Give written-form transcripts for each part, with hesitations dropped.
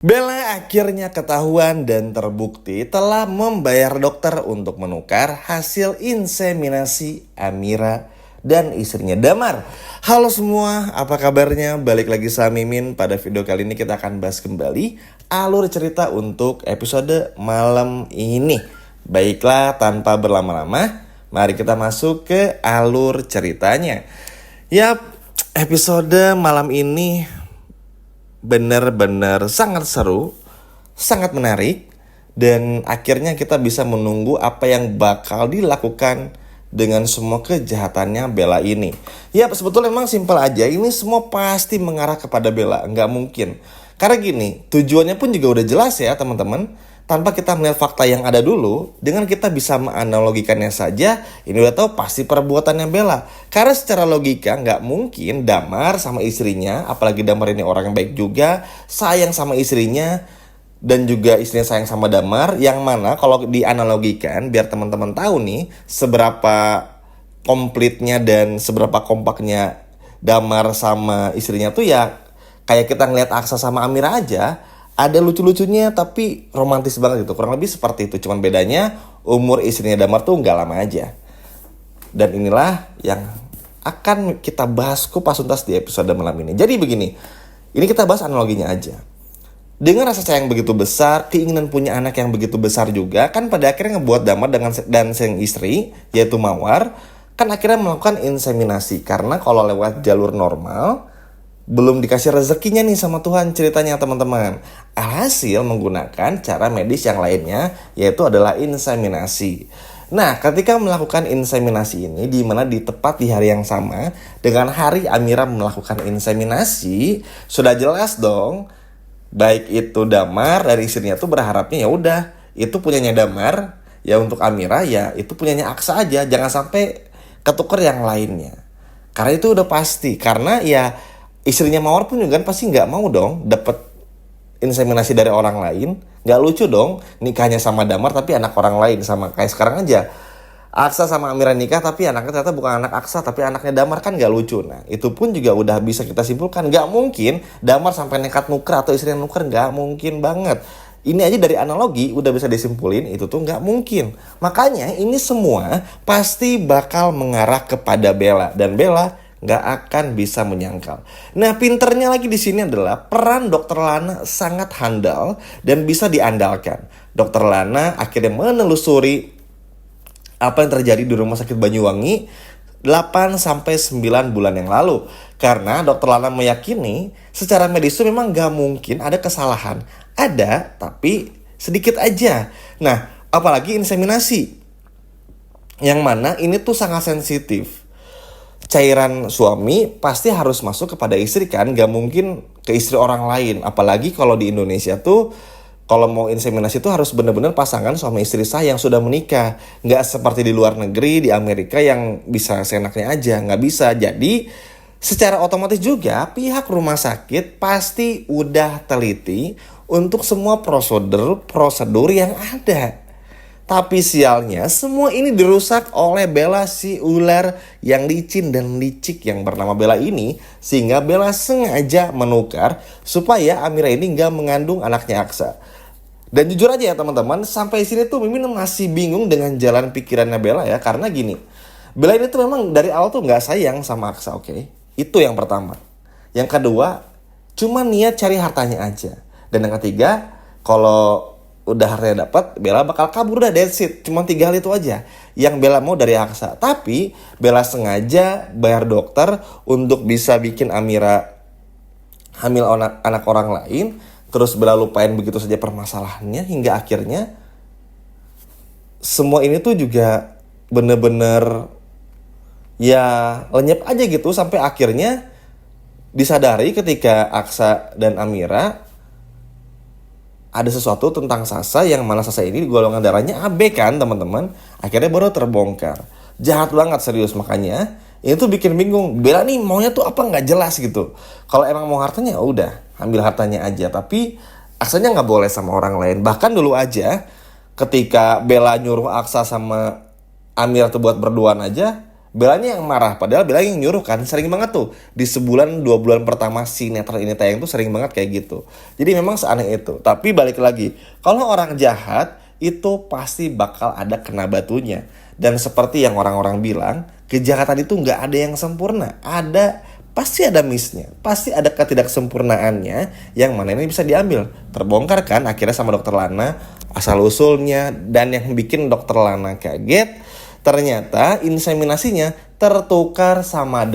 Bella akhirnya ketahuan dan terbukti telah membayar dokter untuk menukar hasil inseminasi Amira dan istrinya Damar. Halo semua, apa kabarnya? Balik lagi sama Mimin. Pada video kali ini kita akan bahas kembali alur cerita untuk episode malam ini. Baiklah, tanpa berlama-lama, mari kita masuk ke alur ceritanya. Yap, episode malam ini benar-benar sangat seru, sangat menarik, dan akhirnya kita bisa menunggu apa yang bakal dilakukan dengan semua kejahatannya Bella ini. Ya sebetulnya emang simpel aja, ini semua pasti mengarah kepada Bella, nggak mungkin. Karena gini, tujuannya pun juga udah jelas ya teman-teman. Tanpa kita melihat fakta yang ada dulu, dengan kita bisa menganalogikannya saja, ini udah tahu pasti perbuatannya Bella. Karena secara logika nggak mungkin Damar sama istrinya, apalagi Damar ini orang yang baik juga, sayang sama istrinya, dan juga istrinya sayang sama Damar, yang mana kalau dianalogikan, biar teman-teman tahu nih, seberapa komplitnya dan seberapa kompaknya Damar sama istrinya tuh ya, kayak kita ngeliat Aksa sama Amira aja, ada lucu-lucunya tapi romantis banget gitu. Kurang lebih seperti itu. Cuman bedanya umur istrinya Damar tuh gak lama aja. Dan inilah yang akan kita bahas kupas tuntas di episode malam ini. Jadi begini, ini kita bahas analoginya aja. Dengan rasa sayang begitu besar, keinginan punya anak yang begitu besar juga, kan pada akhirnya ngebuat Damar dan sang istri, yaitu Mawar, kan akhirnya melakukan inseminasi. Karena kalau lewat jalur normal, belum dikasih rezekinya nih sama Tuhan ceritanya teman-teman. Alhasil menggunakan cara medis yang lainnya, yaitu adalah inseminasi. Nah, ketika melakukan inseminasi ini, di mana tepat di hari yang sama dengan hari Amira melakukan inseminasi, sudah jelas dong, baik itu Damar dari istrinya tuh berharapnya ya udah itu punyanya Damar, ya untuk Amira ya itu punyanya Aksa aja, jangan sampai ketuker yang lainnya. Karena itu udah pasti, karena ya istrinya Mawar pun juga kan pasti nggak mau dong dapet inseminasi dari orang lain. Nggak lucu dong nikahnya sama Damar tapi anak orang lain. Sama kayak sekarang aja Aksa sama Amira nikah tapi anaknya ternyata bukan anak Aksa tapi anaknya Damar, kan nggak lucu. Nah itu pun juga udah bisa kita simpulkan, nggak mungkin Damar sampai nekat nuker atau istrinya nuker, nggak mungkin banget. Ini aja dari analogi udah bisa disimpulin itu tuh nggak mungkin. Makanya ini semua pasti bakal mengarah kepada Bella, dan Bella nggak akan bisa menyangkal. Nah, pinternya lagi di sini adalah peran Dokter Lana sangat handal dan bisa diandalkan. Dokter Lana akhirnya menelusuri apa yang terjadi di Rumah Sakit Banyuwangi 8-9 bulan yang lalu. Karena Dokter Lana meyakini secara medis itu memang nggak mungkin ada kesalahan. Ada, tapi sedikit aja. Nah, apalagi inseminasi, yang mana ini tuh sangat sensitif. Cairan suami pasti harus masuk kepada istri kan, gak mungkin ke istri orang lain. Apalagi kalau di Indonesia tuh, kalau mau inseminasi tuh harus benar-benar pasangan suami istri sah yang sudah menikah. Gak seperti di luar negeri, di Amerika yang bisa seenaknya aja, gak bisa. Jadi secara otomatis juga pihak rumah sakit pasti udah teliti untuk semua prosedur yang ada. Tapi sialnya semua ini dirusak oleh Bella, si ular yang licin dan licik yang bernama Bella ini. Sehingga Bella sengaja menukar supaya Amira ini gak mengandung anaknya Aksa. Dan jujur aja ya teman-teman, sampai sini tuh Mimin masih bingung dengan jalan pikirannya Bella ya. Karena gini, Bella ini tuh memang dari awal tuh gak sayang sama Aksa, oke? Itu yang pertama. Yang kedua, cuma niat cari hartanya aja. Dan yang ketiga, kalau udah hartanya dapat, Bella bakal kabur, dah, that's it. Cuma 3 hal itu aja yang Bella mau dari Aksa. Tapi Bella sengaja bayar dokter untuk bisa bikin Amira hamil anak orang lain. Terus Bella lupain begitu saja permasalahannya, hingga akhirnya semua ini tuh juga bener-bener ya lenyap aja gitu. Sampai akhirnya disadari ketika Aksa dan Amira ada sesuatu tentang Sasa, yang mana Sasa ini golongan darahnya AB kan teman-teman. Akhirnya baru terbongkar. Jahat banget serius, makanya ini tuh bikin bingung. Bella nih maunya tuh apa nggak jelas gitu. Kalau emang mau hartanya udah ambil hartanya aja. Tapi Aksanya nggak boleh sama orang lain. Bahkan dulu aja ketika Bella nyuruh Aksa sama Amir tuh buat berduaan aja, Bellanya yang marah, padahal Bella yang nyuruh kan. Sering banget tuh di sebulan 2 bulan pertama sinetron ini tayang tuh sering banget kayak gitu. Jadi memang seaneh itu. Tapi balik lagi, kalau orang jahat itu pasti bakal ada kena batunya. Dan seperti yang orang-orang bilang, kejahatan itu nggak ada yang sempurna. Pasti ada missnya, pasti ada ketidaksempurnaannya yang mana ini bisa diambil. Terbongkar kan akhirnya sama dokter Lana asal usulnya, dan yang bikin dokter Lana kaget, ternyata inseminasinya tertukar sama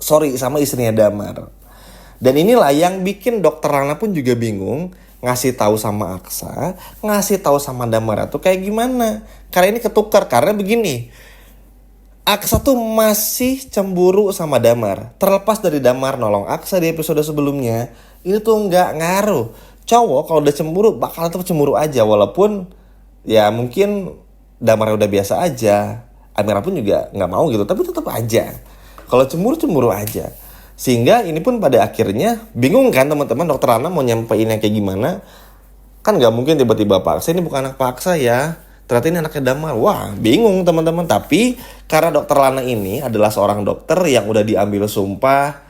sama istrinya Damar. Dan inilah yang bikin dokter Lana pun juga bingung ngasih tahu sama Aksa, ngasih tahu sama Damar itu kayak gimana. Karena ini ketukar, karena begini. Aksa tuh masih cemburu sama Damar. Terlepas dari Damar nolong Aksa di episode sebelumnya, ini tuh nggak ngaruh. Cowok kalau udah cemburu bakal tetap cemburu aja, walaupun ya mungkin Damar udah biasa aja, Amira pun juga nggak mau gitu, tapi tetap aja kalau cemburu aja. Sehingga ini pun pada akhirnya bingung kan teman-teman, dokter Lana mau nyampeinnya kayak gimana. Kan nggak mungkin tiba-tiba Pak Aksa ini bukan anak Pak Aksa ya, ternyata ini anaknya Damar. Wah bingung teman-teman. Tapi karena dokter Lana ini adalah seorang dokter yang udah diambil sumpah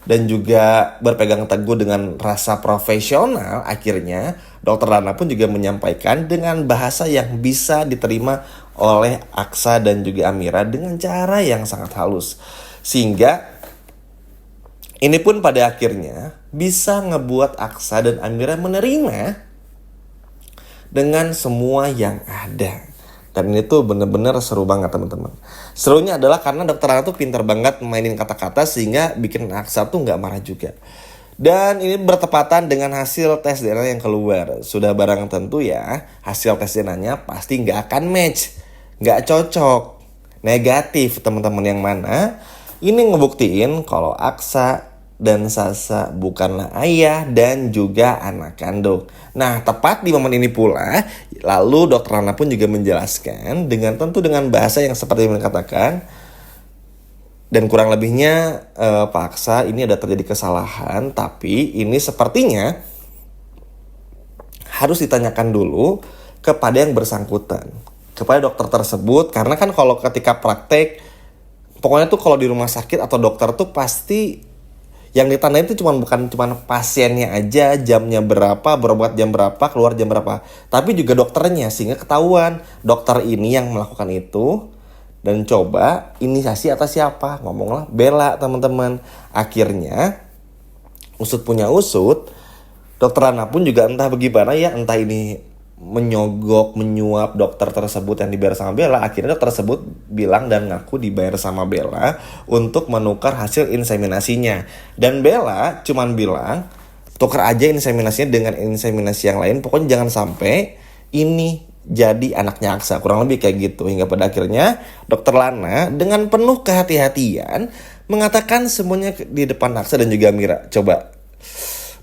dan juga berpegang teguh dengan rasa profesional, akhirnya dokter Lana pun juga menyampaikan dengan bahasa yang bisa diterima oleh Aksa dan juga Amira dengan cara yang sangat halus. Sehingga ini pun pada akhirnya bisa ngebuat Aksa dan Amira menerima dengan semua yang ada. Dan ini tuh bener-bener seru banget teman-teman. Serunya adalah karena dokter Lana tuh pintar banget mainin kata-kata sehingga bikin Aksa tuh gak marah juga. Dan ini bertepatan dengan hasil tes DNA yang keluar. Sudah barang tentu ya, hasil tes DNA-nya pasti gak akan match, gak cocok, negatif teman-teman. Yang mana ini ngebuktiin kalau Aksa dan Sasa bukanlah ayah dan juga anak kandung. Nah, tepat di momen ini pula, lalu dokter Lana pun juga menjelaskan tentu dengan bahasa yang seperti yang katakan, dan kurang lebihnya Pak Aksa ini ada terjadi kesalahan, tapi ini sepertinya harus ditanyakan dulu kepada yang bersangkutan, kepada dokter tersebut, karena kan kalau ketika praktek, pokoknya tuh kalau di rumah sakit atau dokter tuh pasti yang ditandain itu cuma pasiennya aja, jamnya berapa, berobat jam berapa, keluar jam berapa, tapi juga dokternya, sehingga ketahuan dokter ini yang melakukan itu. Dan coba inisiasi atas siapa? Ngomonglah Bella teman-teman. Akhirnya usut punya usut, dokter Lana pun juga entah bagaimana ya, entah ini menyogok, menyuap dokter tersebut yang dibayar sama Bella. Akhirnya dokter tersebut bilang dan ngaku dibayar sama Bella untuk menukar hasil inseminasinya. Dan Bella cuman bilang, tukar aja inseminasinya dengan inseminasi yang lain, pokoknya jangan sampai ini jadi anaknya Aksa. Kurang lebih kayak gitu. Hingga pada akhirnya dokter Lana dengan penuh kehati-hatian mengatakan semuanya di depan Aksa dan juga Amira. Coba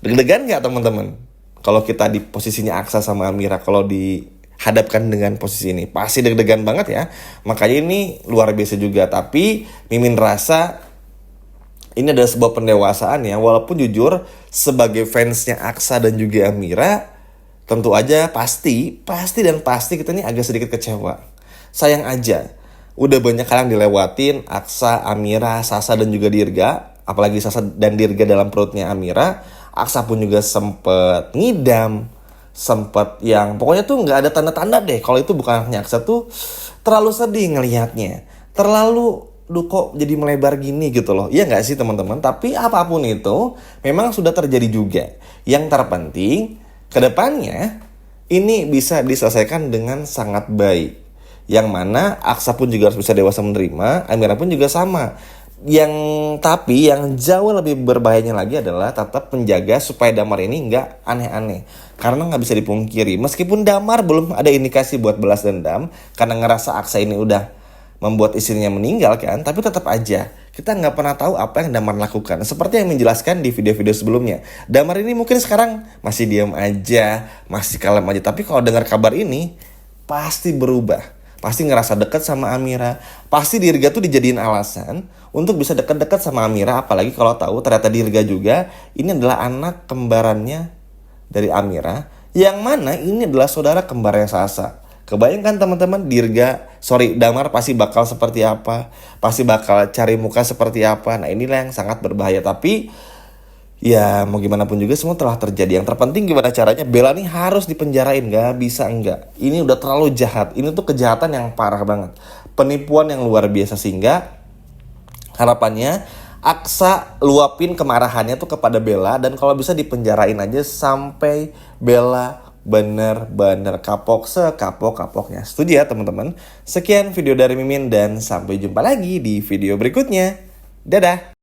deg-degan gak teman-teman? Kalau kita di posisinya Aksa sama Amira, kalau dihadapkan dengan posisi ini, pasti deg-degan banget ya. Makanya ini luar biasa juga. Tapi Mimin rasa ini adalah sebuah pendewasaan ya. Walaupun jujur sebagai fansnya Aksa dan juga Amira, tentu aja pasti kita ini agak sedikit kecewa. Sayang aja, udah banyak hal yang dilewatin Aksa, Amira, Sasa dan juga Dirga. Apalagi Sasa dan Dirga dalam perutnya Amira. Aksa pun juga sempet ngidam, sempet yang pokoknya tuh nggak ada tanda-tanda deh kalau itu bukan anaknya Aksa. Tuh terlalu sedih ngelihatnya, terlalu kok jadi melebar gini gitu loh. Iya nggak sih teman-teman? Tapi apapun itu memang sudah terjadi juga. Yang terpenting kedepannya ini bisa diselesaikan dengan sangat baik, yang mana Aksa pun juga harus bisa dewasa menerima, Amira pun juga sama. Tapi yang jauh lebih berbahayanya lagi adalah tetap menjaga supaya Damar ini nggak aneh-aneh. Karena nggak bisa dipungkiri, meskipun Damar belum ada indikasi buat balas dendam karena ngerasa Aksa ini udah membuat istrinya meninggal kan, tapi tetap aja kita nggak pernah tahu apa yang Damar lakukan. Seperti yang menjelaskan di video-video sebelumnya, Damar ini mungkin sekarang masih diam aja, masih kalem aja, tapi kalau dengar kabar ini pasti berubah. Pasti ngerasa dekat sama Amira. Pasti Dirga tuh dijadiin alasan untuk bisa dekat-dekat sama Amira. Apalagi kalau tahu ternyata Dirga juga ini adalah anak kembarannya dari Amira, yang mana ini adalah saudara kembarnya Sasa. Kebayangkan teman-teman, Damar pasti bakal seperti apa, pasti bakal cari muka seperti apa. Nah inilah yang sangat berbahaya. Tapi ya mau gimana pun juga semua telah terjadi. Yang terpenting gimana caranya Bella nih harus dipenjarain, gak bisa enggak. Ini udah terlalu jahat, ini tuh kejahatan yang parah banget, penipuan yang luar biasa. Sehingga harapannya Aksa luapin kemarahannya tuh kepada Bella, dan kalau bisa dipenjarain aja sampai Bella bener-bener kapok sekapok-kapoknya. Setuju ya teman-teman? Sekian video dari Mimin dan sampai jumpa lagi di video berikutnya. Dadah!